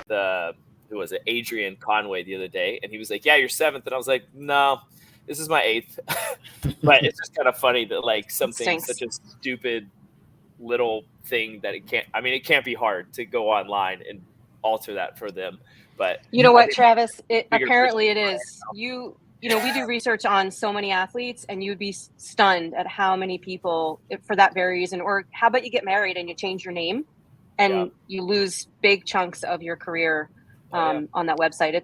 who was it, Adrian Conway the other day, and he was like, "Yeah, you're 7th," and I was like, "No, this is my 8th." But it's just kind of funny that like something such a stupid little thing that it can't be hard to go online and alter that for them. But you know what, Travis? Apparently it is. You know, we do research on so many athletes, and you'd be stunned at how many people, for that very reason, or how about you get married and you change your name, and you lose big chunks of your career on that website.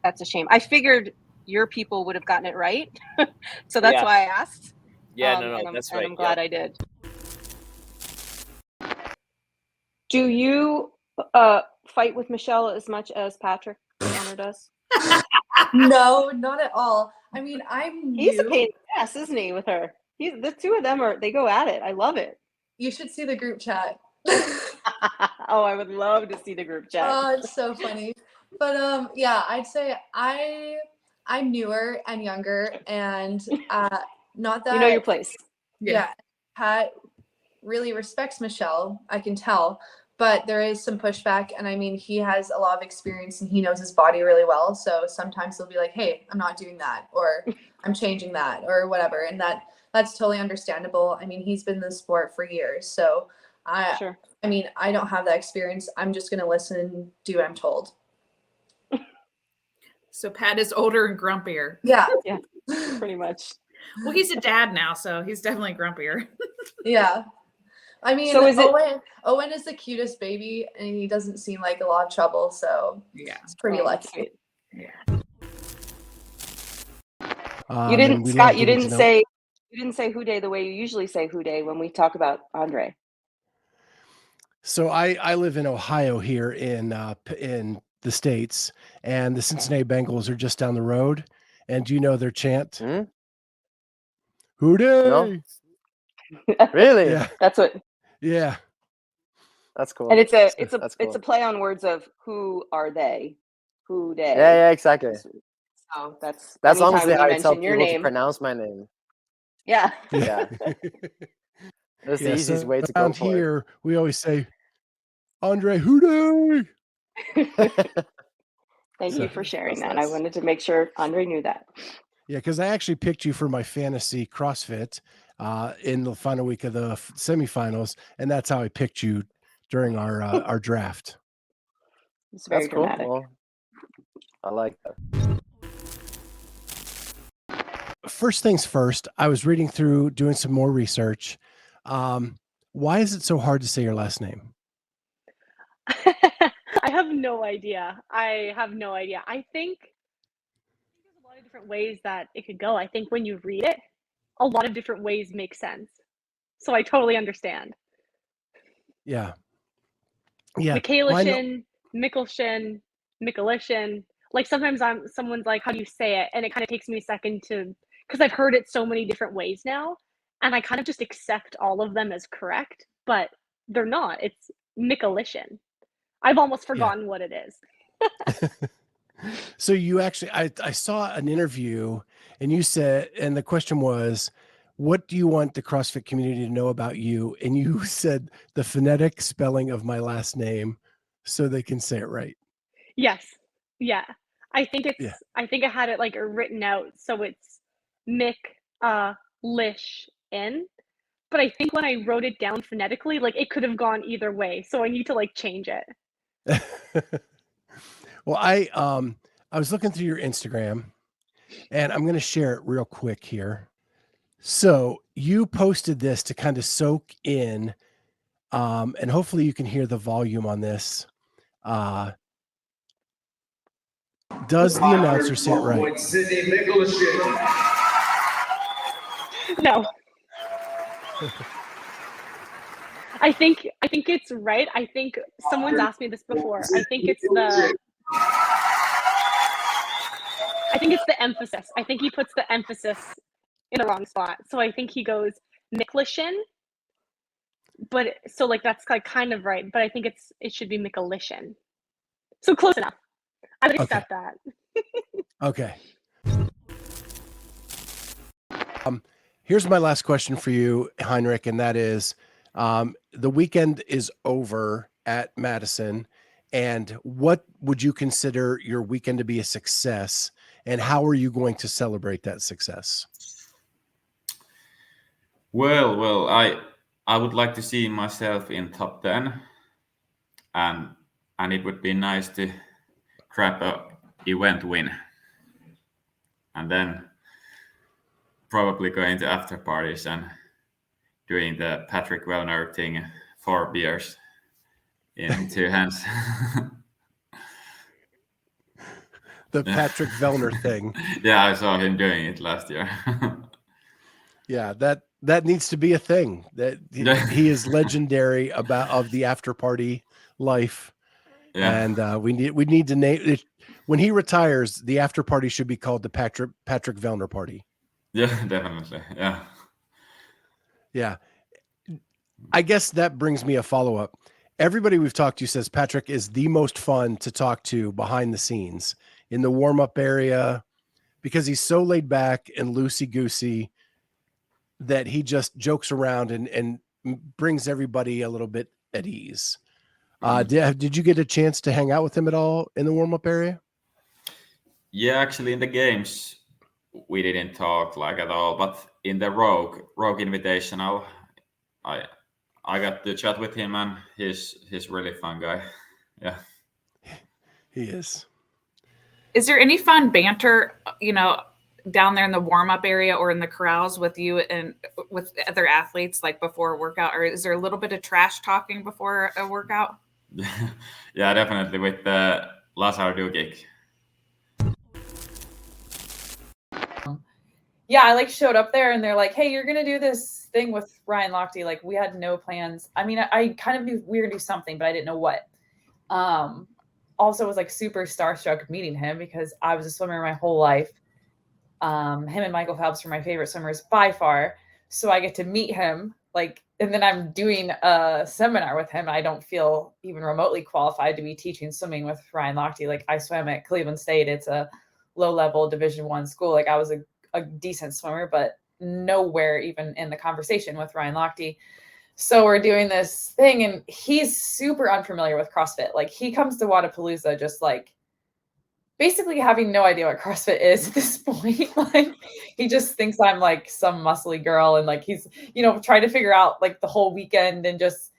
That's a shame. I figured your people would have gotten it right, so that's why I asked. That's right. I'm glad I did. Do you fight with Michelle as much as Patrick Honor does? No, not at all. I mean, he's a pain in the ass, isn't he? With her, the two of them they go at it. I love it. You should see the group chat. Oh, I would love to see the group chat. Oh, it's so funny. But yeah, I'd say I'm newer and younger, and not that you know your place. Yeah, Pat really respects Michelle. I can tell, but there is some pushback, and I mean, he has a lot of experience and he knows his body really well. So sometimes he'll be like, "Hey, I'm not doing that," or "I'm changing that," or whatever, and that's totally understandable. I mean, he's been in the sport for years, so sure. I mean, I don't have that experience. I'm just going to listen and do what I'm told. So Pat is older and grumpier. Yeah. Yeah, pretty much. Well, he's a dad now, so he's definitely grumpier. Yeah. I mean, so Owen is the cutest baby, and he doesn't seem like a lot of trouble, so yeah, it's pretty lucky. Yeah. You didn't, Scott. You didn't say Houdet the way you usually say Houdet when we talk about Andre. So I live in Ohio here in the States, and the Cincinnati Bengals are just down the road. And do you know their chant? Houdet! No? Really? Yeah. That's what. Yeah. That's cool. And it's a play on words of who are they? Houdet. Yeah, exactly. So that's honestly how I tell people to pronounce my name. Yeah. Yeah. That's the easiest way to go for here, it. We always say, Andre Houdet. Thank you for sharing that. Nice. I wanted to make sure Andre knew that. Yeah, because I actually picked you for my fantasy CrossFit in the final week of the semifinals, and that's how I picked you during our draft. It's very dramatic. Cool. Well, I like that. First things first, I was reading through, doing some more research. Why is it so hard to say your last name? I have no idea. I think there's a lot of different ways that it could go. I think when you read it, a lot of different ways make sense. So I totally understand. Yeah. Yeah. Michalyshen, Michalyshen. Like sometimes someone's like, how do you say it? And it kind of takes me a second because I've heard it so many different ways now. And I kind of just accept all of them as correct, but they're not. It's Michalyshen. I've almost forgotten what it is. So you actually, I saw an interview and you said, and the question was, what do you want the CrossFit community to know about you? And you said the phonetic spelling of my last name so they can say it right. Yes. Yeah. I think I think I had it like written out. So it's Michalyshen. But I think when I wrote it down phonetically, like it could have gone either way. So I need to like change it. Well, I was looking through your Instagram and I'm going to share it real quick here. So you posted this to kind of soak in, and hopefully you can hear the volume on this. Does the announcer say it right? Sdyney Michalyshen. No. I think it's right. I think someone's asked me this before. I think it's the emphasis. I think he puts the emphasis in the wrong spot. So I think he goes Michalyshen. But so like that's like kind of right, but I think it should be Michalyshen. So close enough. I would accept that. Okay. Here's my last question for you, Henrik, and that is, the weekend is over at Madison, And what would you consider your weekend to be a success? And how are you going to celebrate that success? Well, I would like to see myself in top 10, and it would be nice to grab a event win, and then probably going to after parties and doing the Patrick Wellner thing, 4 beers in 2 hands. The Patrick Wellner thing. Yeah, I saw him doing it last year. Yeah, that needs to be a thing. That he is legendary of the after party life. Yeah. And we need to name it. When he retires, the after party should be called the Patrick Wellner party. Yeah, definitely. Yeah. Yeah. I guess that brings me a follow-up. Everybody we've talked to says Patrick is the most fun to talk to behind the scenes in the warm-up area because he's so laid back and loosey-goosey that he just jokes around and brings everybody a little bit at ease. Did you get a chance to hang out with him at all in the warm-up area? Yeah, actually in the games, we didn't talk like at all, but in the Rogue Invitational, I got to chat with him, and he's really fun guy. Yeah. He is. Is there any fun banter, down there in the warm-up area or in the corrals with you and with other athletes, like before a workout? Or is there a little bit of trash talking before a workout? Yeah, definitely with the Lazar Dugic. Yeah, I showed up there and they're like, hey, you're going to do this thing with Ryan Lochte. Like, we had no plans. I mean, I kind of knew we were going to do something, but I didn't know what. Also was super starstruck meeting him because I was a swimmer my whole life. Him and Michael Phelps were my favorite swimmers by far. So I get to meet him, and then I'm doing a seminar with him. I don't feel even remotely qualified to be teaching swimming with Ryan Lochte. I swam at Cleveland State. It's a low-level Division I school. I was a decent swimmer, but nowhere even in the conversation with Ryan Lochte. So we're doing this thing, and he's super unfamiliar with CrossFit. He comes to Wadapalooza just basically having no idea what CrossFit is at this point. He just thinks I'm some muscly girl, and he's, trying to figure out the whole weekend, and just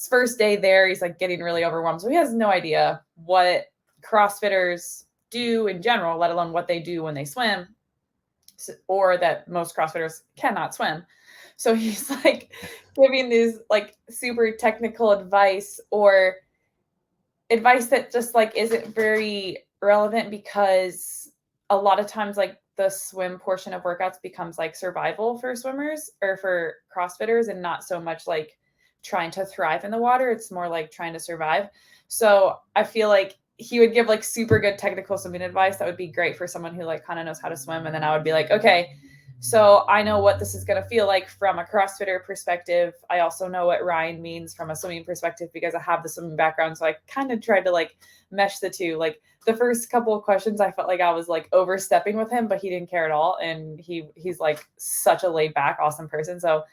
first day there, he's getting really overwhelmed. So he has no idea what CrossFitters do in general, let alone what they do when they swim, or that most CrossFitters cannot swim. So he's giving these super technical advice, or advice that just isn't very relevant, because a lot of times the swim portion of workouts becomes survival for swimmers or for CrossFitters, and not so much trying to thrive in the water. It's more trying to survive. So I feel he would give super good technical swimming advice that would be great for someone who kind of knows how to swim. And then I would be okay, so I know what this is going to feel like from a CrossFitter perspective. I also know what Ryan means from a swimming perspective because I have the swimming background. So I kind of tried to mesh the two. The first couple of questions, I felt I was overstepping with him, but he didn't care at all. And he's such a laid back, awesome person. So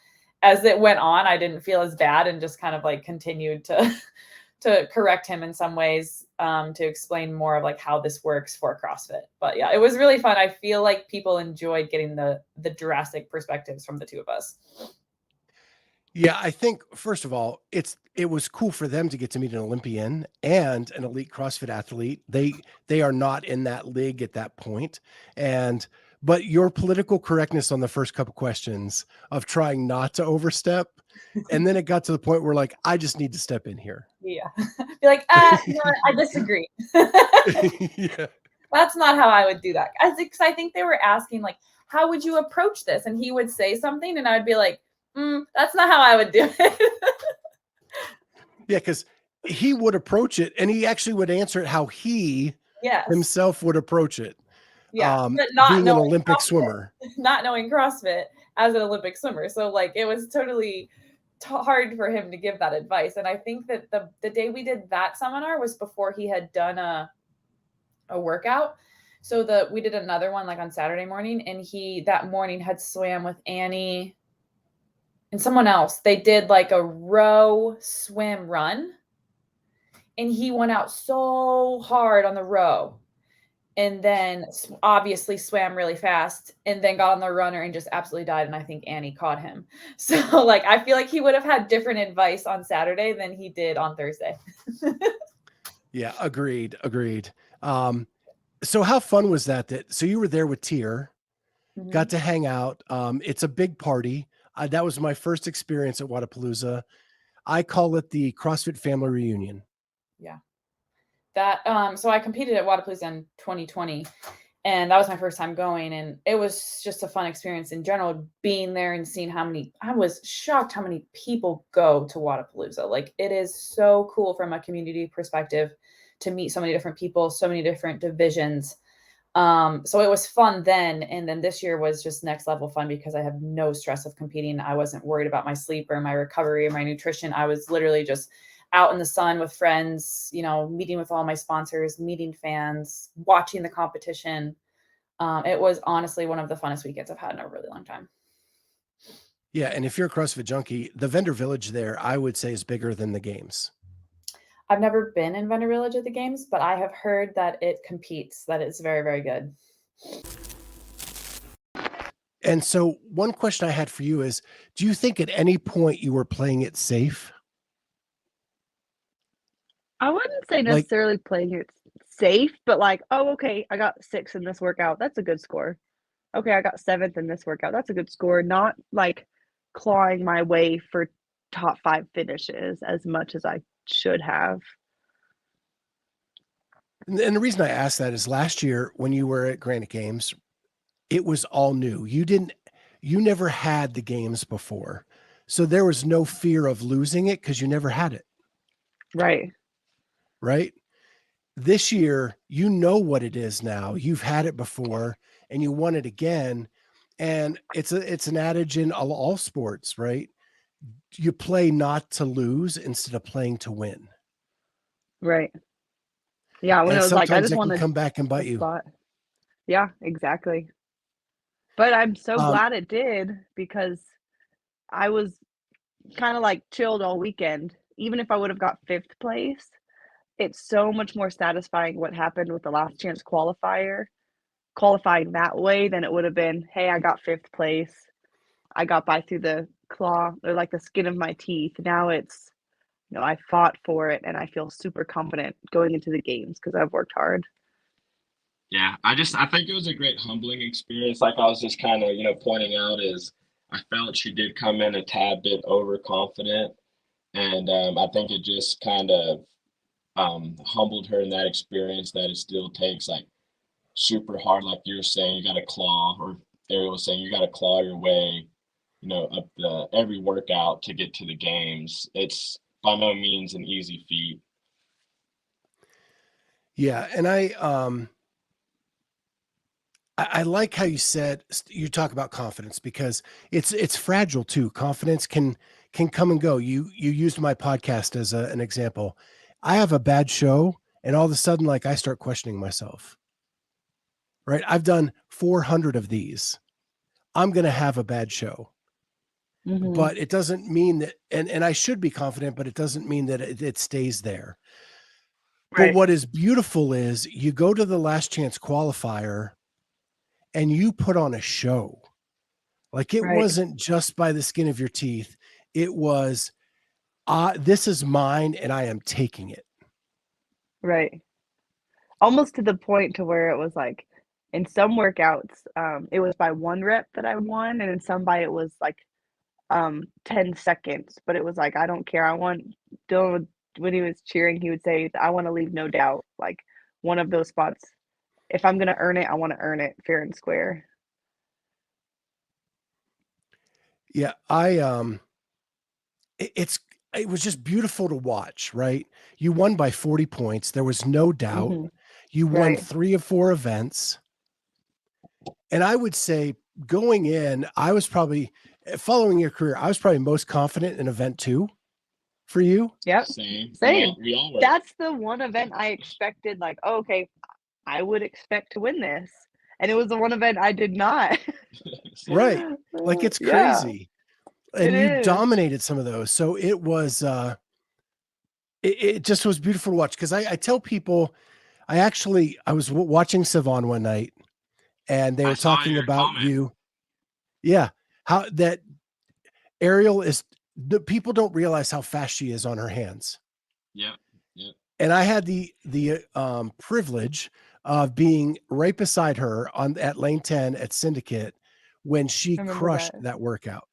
as it went on, I didn't feel as bad, and just kind of continued to correct him in some ways, to explain more of how this works for CrossFit. But yeah, it was really fun. I feel people enjoyed getting the drastic perspectives from the two of us. Yeah, I think first of all, it was cool for them to get to meet an Olympian and an elite CrossFit athlete. They are not in that league at that point. But your political correctness on the first couple questions of trying not to overstep, and then it got to the point where I just need to step in here. Yeah. Be I disagree. Yeah. That's not how I would do that. Because I think they were asking how would you approach this? And he would say something, and I'd be that's not how I would do it. Yeah, because he would approach it, and he actually would answer it how he himself would approach it. Yeah, but not being an Olympic CrossFit, swimmer, not knowing CrossFit as an Olympic swimmer. So it was totally hard for him to give that advice. And I think that the day we did that seminar was before he had done a workout. So we did another one on Saturday morning, and he that morning had swam with Annie and someone else. They did a row swim run. and he went out so hard on the row, and then obviously swam really fast, and then got on the runner and just absolutely died. And I think Annie caught him. So like, I feel like he would have had different advice on Saturday than he did on Thursday. Yeah, agreed. So how fun was that? So you were there with Tier, got to hang out. It's a big party. That was my first experience at Wodapalooza. I call it the CrossFit family reunion. Yeah. That so I competed at Wodapalooza in 2020, and that was my first time going, and it was just a fun experience in general, being there and seeing I was shocked how many people go to Wodapalooza. Like, it is so cool from a community perspective to meet so many different people, so many different divisions. So it was fun then, and then this year was just next level fun because I have no stress of competing. I wasn't worried about my sleep or my recovery or my nutrition. I was literally just out in the sun with friends, meeting with all my sponsors, meeting fans, watching the competition. It was honestly one of the funnest weekends I've had in a really long time. Yeah. And if you're a CrossFit junkie, the vendor village there, I would say, is bigger than the games. I've never been in vendor village at the games, but I have heard that it competes, that it's very, very good. And so one question I had for you is, do you think at any point you were playing it safe? I wouldn't say necessarily playing it safe, but like, oh, okay, I got 6th in this workout. That's a good score. Okay, I got 7th in this workout. That's a good score. Not like clawing my way for top 5 finishes as much as I should have. And the reason I asked that is last year when you were at Granite Games, it was all new. You never had the games before. So there was no fear of losing it because you never had it. Right. This year, you know what it is now. You've had it before and you won it again. And it's an adage in all sports, right? You play not to lose instead of playing to win. Right. Yeah. When it was like, I just want to come back and bite you. Spot. Yeah, exactly. But I'm so glad it did, because I was kind of like chilled all weekend. Even if I would have got 5th place, it's so much more satisfying what happened with the last chance qualifying that way than it would have been, hey, I got 5th place. I got by through the claw or like the skin of my teeth. Now it's, I fought for it and I feel super confident going into the games because I've worked hard. Yeah, I think it was a great humbling experience. Like I was just kind of, pointing out is I felt she did come in a tad bit overconfident. And I think it just kind of humbled her in that experience, that it still takes like super hard, like you're saying, you got to claw, or Arielle was saying, you got to claw your way, up every workout to get to the games. It's by no means an easy feat. Yeah. And I like how you talk about confidence, because it's fragile too. Confidence can come and go. You used my podcast as an example. I have a bad show and all of a sudden, like, I start questioning myself, right? I've done 400 of these. I'm going to have a bad show, but it doesn't mean that, and I should be confident, but it doesn't mean that it stays there. Right. But what is beautiful is you go to the last chance qualifier and you put on a show. Like, it wasn't just by the skin of your teeth. It was, this is mine and I am taking it. Right. Almost to the point to where it was like, in some workouts, it was by 1 rep that I won, and in some it was like 10 seconds. But it was like, I don't care. I want Dillon, when he was cheering, he would say, I want to leave no doubt. Like, one of those spots, if I'm going to earn it, I want to earn it fair and square. Yeah, it was just beautiful to watch, right? You won by 40 points. There was no doubt. You won 3 of 4 events. And I would say going in, I was probably, following your career, I was probably most confident in event 2 for you. Yep. Same. We all were. That's the one event I expected, like, oh, okay, I would expect to win this. And it was the one event I did not. Right. Like, it's crazy. And you dominated some of those. So it was it just was beautiful to watch. Cause I tell people, I was watching Savon one night and they were talking about you. Yeah. How that Arielle the people don't realize how fast she is on her hands. Yeah. Yeah. And I had the privilege of being right beside her at lane 10 at Syndicate when she crushed that workout.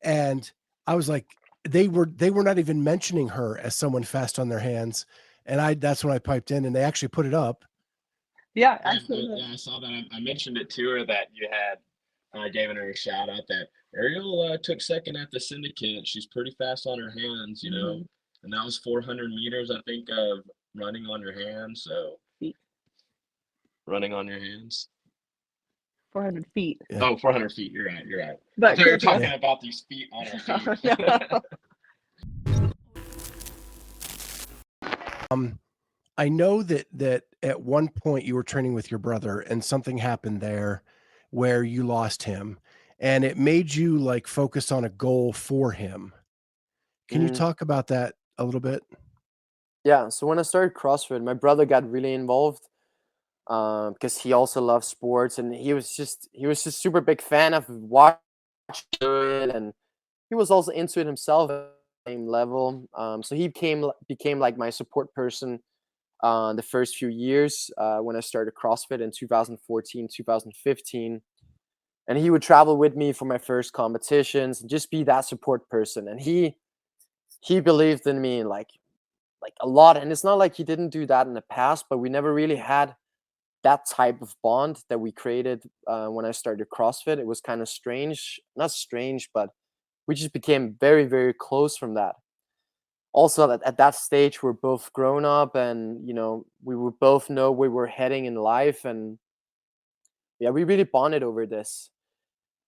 And I was like, they were not even mentioning her as someone fast on their hands. And that's when I piped in and they actually put it up. Yeah, I saw that. I mentioned it to her that you had given her a shout out that Arielle took second at the Syndicate. She's pretty fast on her hands, you know, and that was 400 meters, I think, of running on your hands. So running on your hands. 400 feet. Yeah. Oh, 400 feet. You're right. You're right. But we were talking about these feet on our feet. I know that at one point you were training with your brother and something happened there where you lost him and it made you like focus on a goal for him. Can you talk about that a little bit? Yeah. So when I started CrossFit, my brother got really involved because he also loves sports and he was just super big fan of watching it, and he was also into it himself at the same level. So he became like my support person the first few years when I started CrossFit in 2014, 2015. And he would travel with me for my first competitions and just be that support person. And he believed in me like a lot. And it's not like he didn't do that in the past, but we never really had that type of bond that we created when I started CrossFit. It was kind of strange, not strange, but we just became very, very close from that. Also at that stage, we're both grown up and, you know, we would both know where we're heading in life. And yeah, we really bonded over this.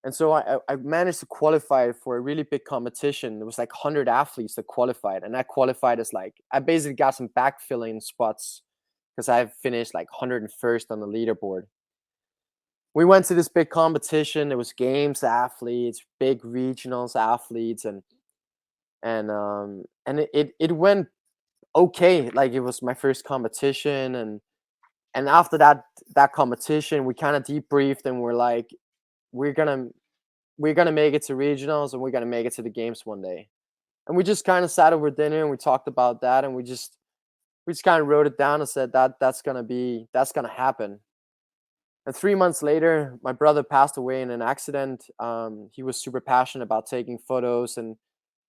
And so I managed to qualify for a really big competition. It was like 100 athletes that qualified. And I qualified as like, I basically got some backfilling spots because I finished like 101st on the leaderboard. We went to this big competition. It was games athletes, big regionals athletes, and it went okay. Like it was my first competition, and after that competition, we kind of debriefed and we're like, we're gonna make it to regionals and we're gonna make it to the games one day. And we just kind of sat over dinner and we talked about that, and we just kind of wrote it down and said that's gonna happen. And 3 months later, my brother passed away in an accident. He was super passionate about taking photos, and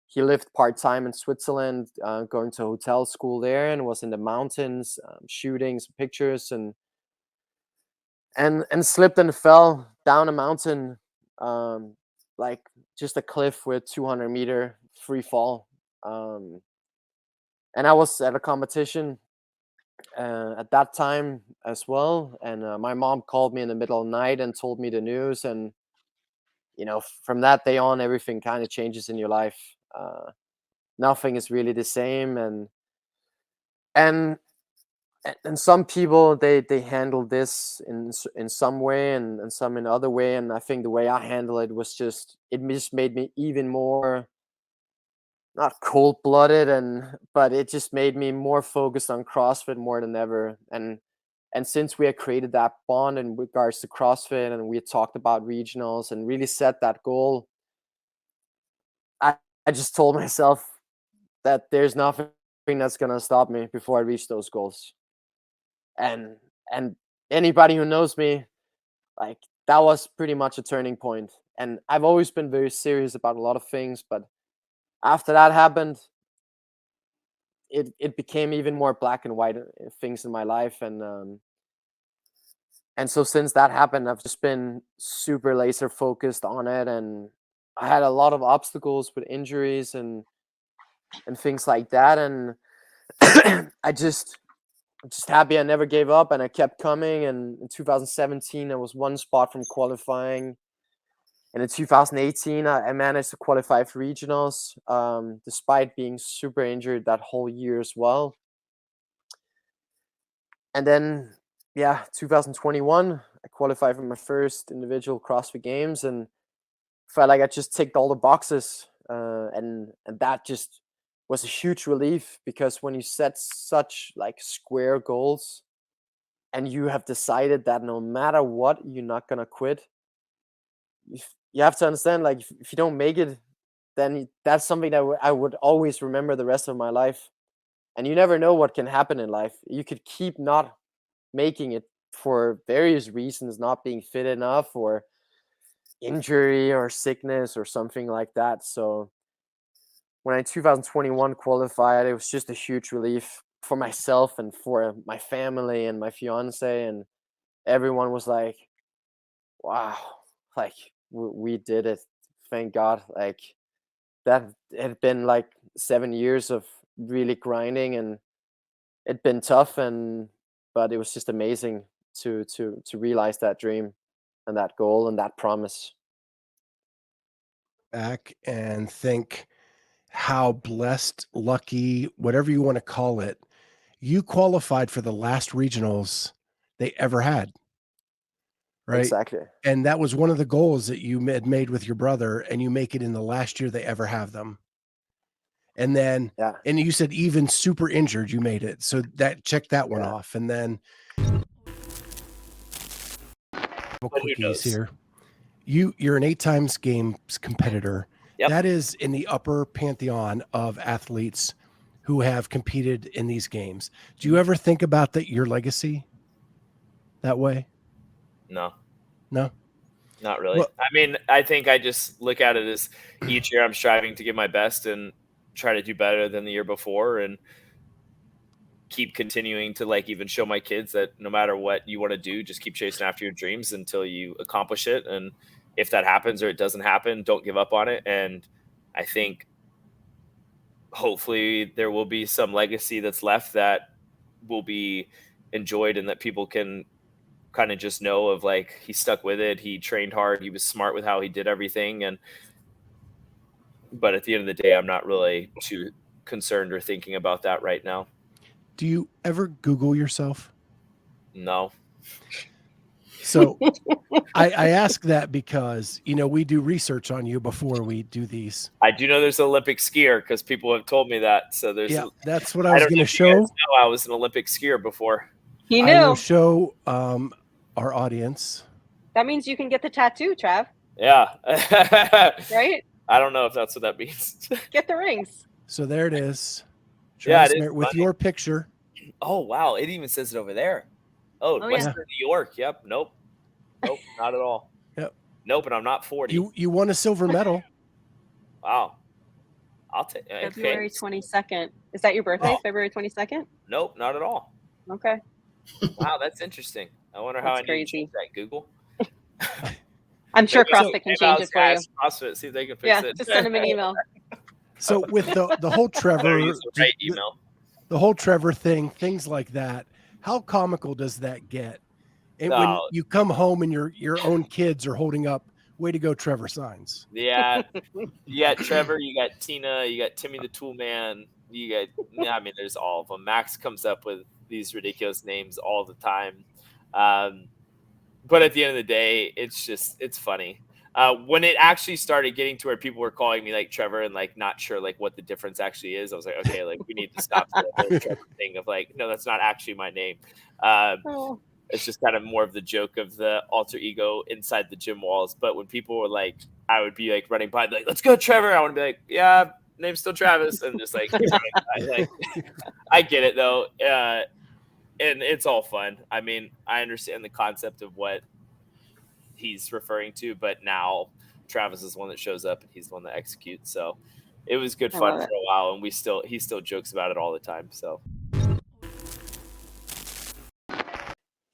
he lived part-time in Switzerland, going to hotel school there, and was in the mountains, shooting some pictures, and slipped and fell down a mountain, like just a cliff with 200-meter free fall. And I was at a competition at that time as well, and my mom called me in the middle of the night and told me the news. And you know, from that day on, everything kind of changes in your life. Nothing is really the same, and some people they handle this in some way and some in other way. And I think the way I handle it was just made me even more, not cold-blooded, but it just made me more focused on CrossFit more than ever. And since we had created that bond in regards to CrossFit, and we had talked about regionals and really set that goal, I just told myself that there's nothing that's gonna stop me before I reach those goals. And anybody who knows me, like, that was pretty much a turning point. And I've always been very serious about a lot of things, but after that happened, it became even more black and white things in my life. And so since that happened, I've just been super laser focused on it. And I had a lot of obstacles with injuries and things like that. And I'm just happy I never gave up and I kept coming. And in 2017, I was one spot from qualifying. And in 2018, I managed to qualify for regionals, despite being super injured that whole year as well. And then, 2021, I qualified for my first individual CrossFit Games and felt like I just ticked all the boxes. And that just was a huge relief, because when you set such like square goals and you have decided that no matter what, you're not going to quit, you have to understand, like, if you don't make it, then that's something that I would always remember the rest of my life. And you never know what can happen in life. You could keep not making it for various reasons, not being fit enough, or injury or sickness or something like that. So when I 2021 qualified, it was just a huge relief for myself and for my family and my fiance, and everyone was like, wow, like we did it, thank God. Like, that had been like 7 years of really grinding, and it'd been tough, but it was just amazing to realize that dream and that goal and that promise. Back and think how blessed, lucky, whatever you want to call it, you qualified for the last regionals they ever had. Right. Exactly. And that was one of the goals that you had made with your brother, and you make it in the last year they ever have them. And then, and you said even super injured, you made it. So that, check that one off. And then quickies here. You're an 8 times games competitor. Yep. That is in the upper pantheon of athletes who have competed in these games. Do you ever think about that, your legacy that way? No. Not really. Well, I mean, I think I just look at it as each year I'm striving to give my best and try to do better than the year before, and keep continuing to like even show my kids that no matter what you want to do, just keep chasing after your dreams until you accomplish it. And if that happens or it doesn't happen, don't give up on it. And I think hopefully there will be some legacy that's left that will be enjoyed, and that people can kind of just know of like, he stuck with it, he trained hard, he was smart with how he did everything. But at the end of the day, I'm not really too concerned or thinking about that right now. Do you ever Google yourself? No. So I ask that because, we do research on you before we do these. I do know there's an Olympic skier because people have told me that. So that's what I was going to show. I was an Olympic skier before. He knew. I will show our audience. That means you can get the tattoo, Trav. Yeah. Right? I don't know if that's what that means. Get the rings. So there it is. It is with your picture. Oh, wow. It even says it over there. Oh, Western New York. Yep. Nope, not at all. Yep. Nope, and I'm not 40. You won a silver medal. Wow. I'll take February 22nd. Is that your birthday, February 22nd? Nope, not at all. Okay. Wow, that's interesting. I wonder how I need to change that, Google. I'm sure CrossFit can change it for you. CrossFit, see if they can fix it. Just send them an email. So with the whole Trevor, email. The whole Trevor thing, things like that, how comical does that get? And when you come home and your own kids are holding up "Way to go, Trevor" signs. Yeah, you got Trevor, you got Tina, you got Timmy the Tool Man, there's all of them. Max comes up with these ridiculous names all the time. But at the end of the day, it's funny. When it actually started getting to where people were calling me like Trevor and like not sure like what the difference actually is, I was like, okay, like we need to stop the whole Trevor thing of like, no, that's not actually my name. It's just kind of more of the joke of the alter ego inside the gym walls. But when people were like, I would be like running by, like, let's go, Trevor. I want to be like, yeah, name's still Travis, and just like, I get it though, and it's all fun. I mean, I understand the concept of what he's referring to, but now Travis is the one that shows up and he's the one that executes. So it was good fun for a while, and he still jokes about it all the time.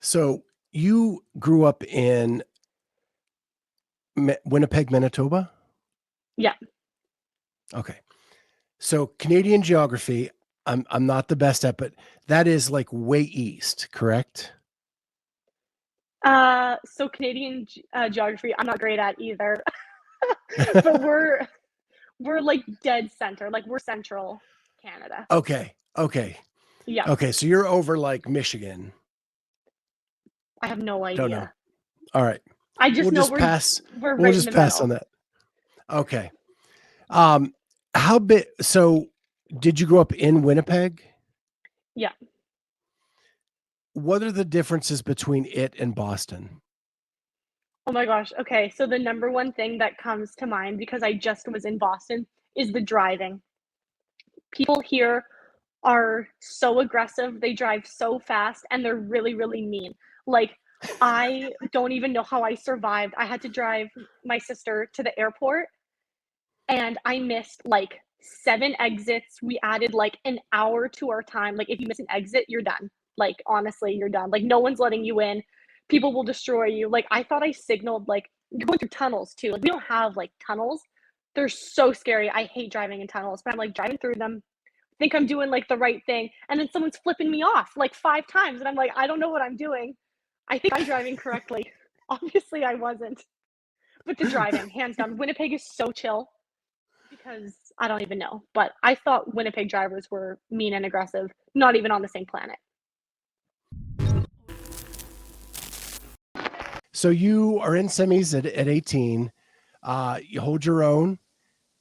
So you grew up in Winnipeg, Manitoba? Yeah. Okay. So Canadian geography, I'm not the best at, but that is like way east, correct? So Canadian geography, I'm not great at either. But we're like dead center, like we're central Canada. Okay. Yeah. Okay, so you're over like Michigan. I have no idea. Don't know. All right. I just know we'll pass right on that. Okay. How big? So did you grow up in Winnipeg? Yeah. What are the differences between it and Boston? Oh my gosh. Okay. So the number one thing that comes to mind, because I just was in Boston, is the driving. People here are so aggressive. They drive so fast and they're really, really mean. Like, I don't even know how I survived. I had to drive my sister to the airport and I missed like 7 exits. We added like an hour to our time. Like, if you miss an exit, you're done. Like, honestly, you're done. Like, no one's letting you in. People will destroy you. Like, I thought I signaled, like, going through tunnels too. Like, we don't have like tunnels. They're so scary. I hate driving in tunnels, but I'm like driving through them, think I'm doing like the right thing, and then someone's flipping me off like 5 times and I'm like, I don't know what I'm doing. I think I'm driving correctly. Obviously I wasn't. But the driving, hands down, Winnipeg is so chill because I don't even know. But I thought Winnipeg drivers were mean and aggressive, not even on the same planet. So you are in semis at 18. You hold your own.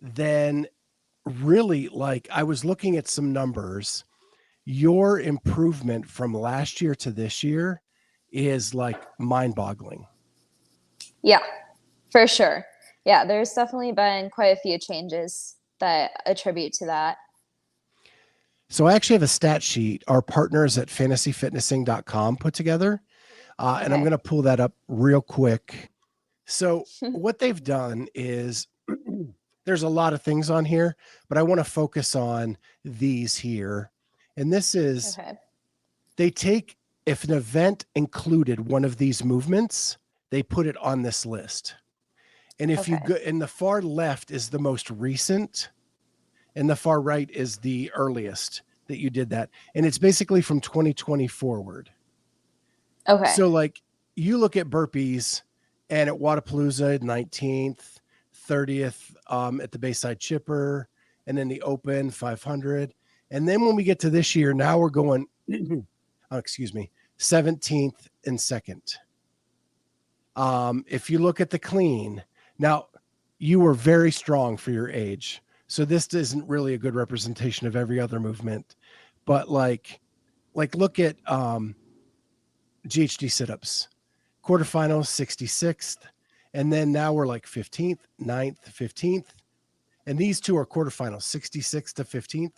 Then really, like, I was looking at some numbers. Your improvement from last year to this year is like mind-boggling. Yeah, for sure. Yeah, there's definitely been quite a few changes that attribute to that. So I actually have a stat sheet our partners at fantasyfitnessing.com put together. And I'm going to pull that up real quick. So what they've done is there's a lot of things on here, but I want to focus on these here. And this is, they take, if an event included one of these movements, they put it on this list. And if you go in the far left is the most recent and the far right is the earliest that you did that. And it's basically from 2020 forward. Okay. So like you look at burpees and at Wodapalooza 19th, 30th at the Bayside Chipper, and then the Open 500. And then when we get to this year, now we're going, 17th and 2nd. If you look at the clean, now you were very strong for your age. So this isn't really a good representation of every other movement, but like look at GHD sit-ups, quarterfinals, 66th. And then now we're like 15th, 9th, 15th. And these two are quarterfinals, 66th to 15th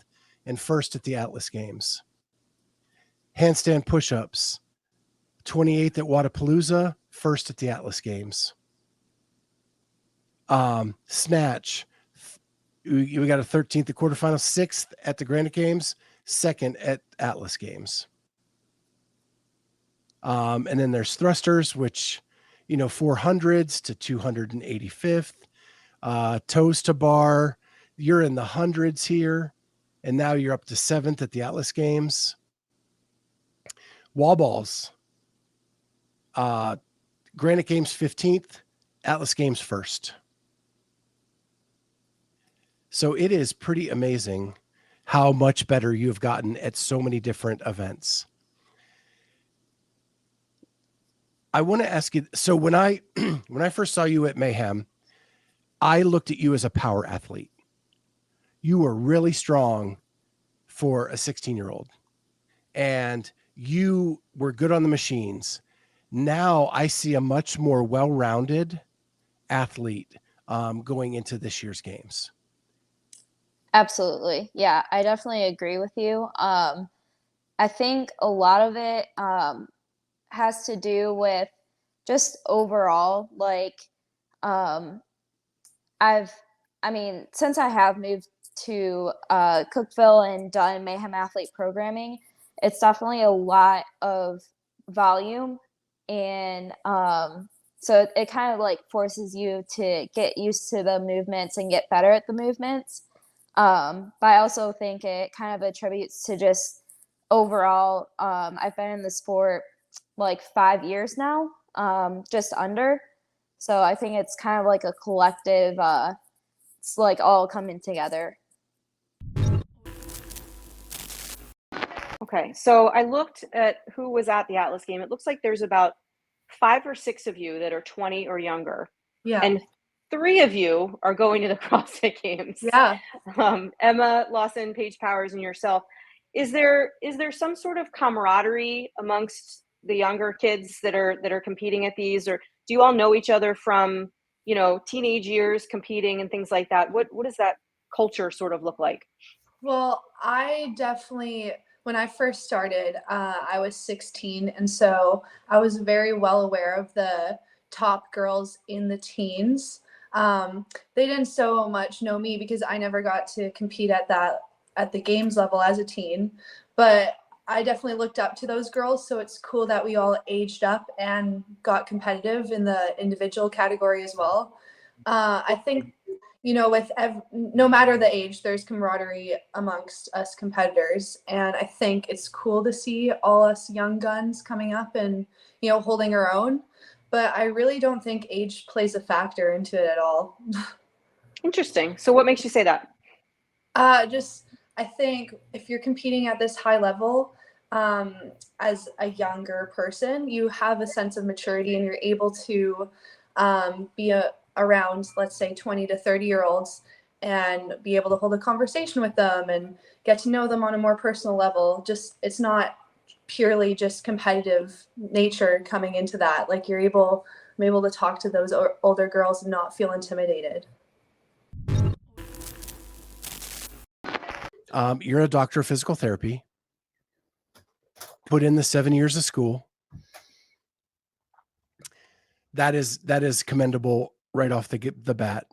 and first at the Atlas Games. Handstand push-ups, 28th at Wodapalooza, first at the Atlas Games. Snatch, we got a 13th at quarterfinals, 6th at the Granite Games, 2nd at Atlas Games. And then there's thrusters, which, 400s to 285th, toes to bar. You're in the hundreds here. And now you're up to 7th at the Atlas Games. Wall balls, Granite Games 15th, Atlas Games 1st. So it is pretty amazing how much better you've gotten at so many different events. I want to ask you, so when I first saw you at Mayhem, I looked at you as a power athlete. You were really strong for a 16-year-old and you were good on the machines. Now I see a much more well-rounded athlete going into this year's games. Absolutely. Yeah, I definitely agree with you. I think a lot of it has to do with just overall, like, since I have moved to Cookeville and done Mayhem Athlete programming, it's definitely a lot of volume. And so it kind of like forces you to get used to the movements and get better at the movements. But I also think it kind of attributes to just overall, I've been in the sport like 5 years now, just under. So I think it's kind of like a collective, it's like all coming together. Okay, so I looked at who was at the Atlas game. It looks like there's about 5 or 6 of you that are 20 or younger. Yeah. And three of you are going to the CrossFit Games. Yeah. Emma Lawson, Paige Powers, and yourself. Is there some sort of camaraderie amongst the younger kids that are competing at these, or do you all know each other from, you know, teenage years competing and things like that? What does that culture sort of look like? Well, I definitely, when I first started, I was 16, and so I was very well aware of the top girls in the teens. They didn't so much know me because I never got to compete at the games level as a teen, but I definitely looked up to those girls. So it's cool that we all aged up and got competitive in the individual category as well. I think, you know, no matter the age, there's camaraderie amongst us competitors. And I think it's cool to see all us young guns coming up and, you know, holding our own. But I really don't think age plays a factor into it at all. Interesting. So what makes you say that? I think if you're competing at this high level, as a younger person, you have a sense of maturity and you're able to be around, let's say, 20 to 30-year-olds and be able to hold a conversation with them and get to know them on a more personal level. It's not purely just competitive nature coming into that. Like I'm able to talk to those older girls and not feel intimidated. You're a doctor of physical therapy, put in the 7 years of school. That is commendable right off the bat.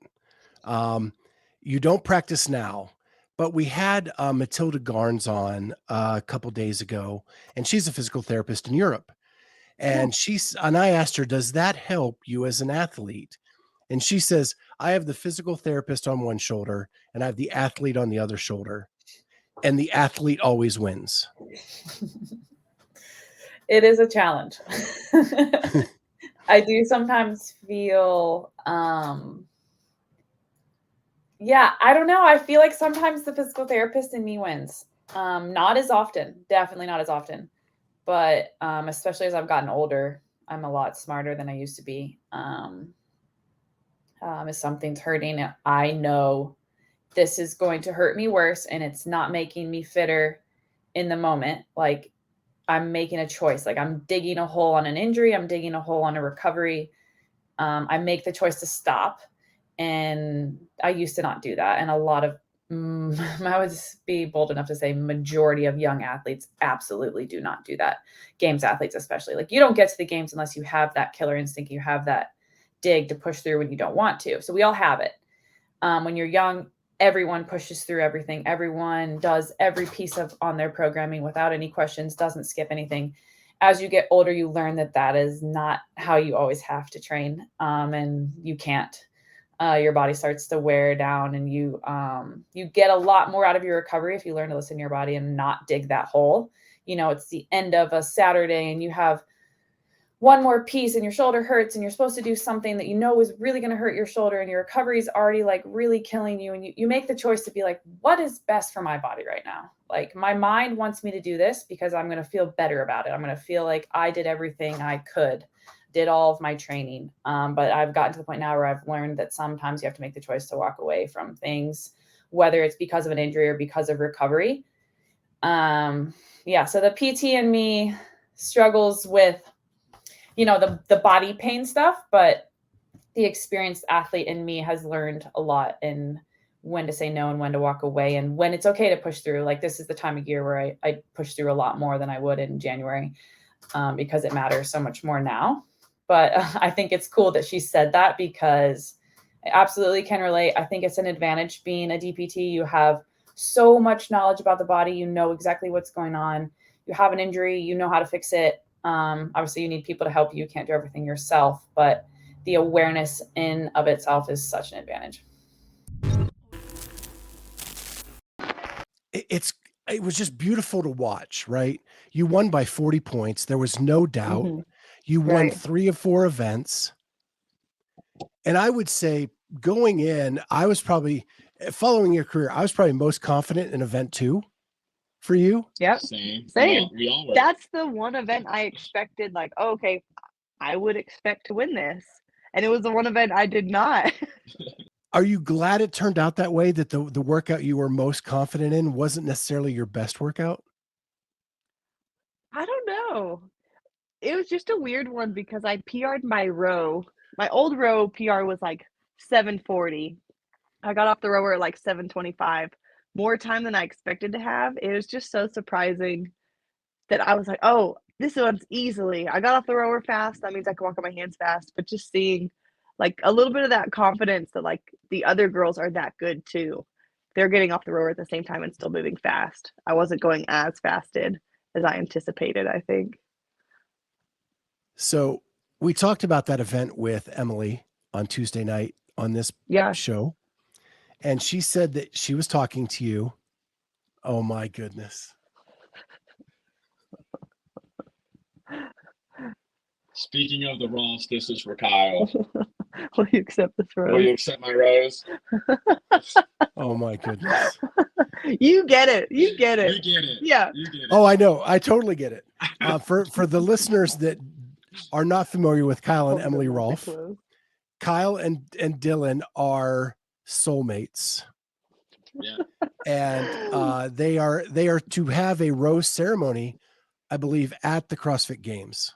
You don't practice now, but we had Matilda Garnes on a couple days ago, and she's a physical therapist in Europe. And I asked her, does that help you as an athlete? And she says, I have the physical therapist on one shoulder and I have the athlete on the other shoulder. And the athlete always wins. It is a challenge. I do sometimes feel, I don't know. I feel like sometimes the physical therapist in me wins. Not as often, definitely not as often, but especially as I've gotten older, I'm a lot smarter than I used to be. If something's hurting, I know this is going to hurt me worse and it's not making me fitter in the moment. Like I'm making a choice. Like I'm digging a hole on an injury. I'm digging a hole on a recovery. I make the choice to stop. And I used to not do that. And a lot of, I would be bold enough to say majority of young athletes absolutely do not do that. Games athletes, especially. Like you don't get to the games unless you have that killer instinct. You have that dig to push through when you don't want to. So we all have it. When you're young, everyone pushes through everything. Everyone does every piece on their programming without any questions, doesn't skip anything. As you get older, you learn that is not how you always have to train. And you can't. Your body starts to wear down and you get a lot more out of your recovery if you learn to listen to your body and not dig that hole. You know, it's the end of a Saturday and you have one more piece and your shoulder hurts and you're supposed to do something that you know is really going to hurt your shoulder and your recovery is already like really killing you. And you make the choice to be like, what is best for my body right now? Like my mind wants me to do this because I'm going to feel better about it. I'm going to feel like I did everything I could, did all of my training. But I've gotten to the point now where I've learned that sometimes you have to make the choice to walk away from things, whether it's because of an injury or because of recovery. So the PT in me struggles with, you know, the body pain stuff, but the experienced athlete in me has learned a lot in when to say no and when to walk away and when it's okay to push through. Like this is the time of year where I push through a lot more than I would in January because it matters so much more now. But I think it's cool that she said that because I absolutely can relate. I think it's an advantage being a DPT. You have so much knowledge about the body. You know exactly what's going on. You have an injury, you know how to fix it. Obviously you need people to help you. You can't do everything yourself, but the awareness in of itself is such an advantage. It was just beautiful to watch, right? You won by 40 points. There was no doubt. Mm-hmm. You won 3 of 4 events. And I would say going in, I was probably following your career. I was probably most confident in event 2 for you. Yep. Same. We all were. That's the one event I expected, like, oh, okay, I would expect to win this. and it was the one event I did not. Are you glad it turned out that way, that the workout you were most confident in wasn't necessarily your best workout? I don't know. It was just a weird one because I PR'd my row. My old row PR was like 740. I got off the rower at like 725. More time than I expected to have. It was just so surprising that I was like, oh, this one's easily. I got off the rower fast. That means I can walk on my hands fast. But just seeing like a little bit of that confidence that like the other girls are that good too. They're getting off the rower at the same time and still moving fast. I wasn't going as fasted as I anticipated, I think. So we talked about that event with Emily on Tuesday night on this show. And she said that she was talking to you. Oh my goodness. Speaking of the Ross, this is for Kyle. Will you accept this rose? Will you accept my rose? Oh my goodness. You get it. You get it. You get it. Yeah. You get it. Oh, I know. I totally get it. For the listeners that are not familiar with Kyle and Emily Rolfe, Kyle and Dylan are soulmates. Yeah. And they are to have a rose ceremony, I believe, at the CrossFit Games.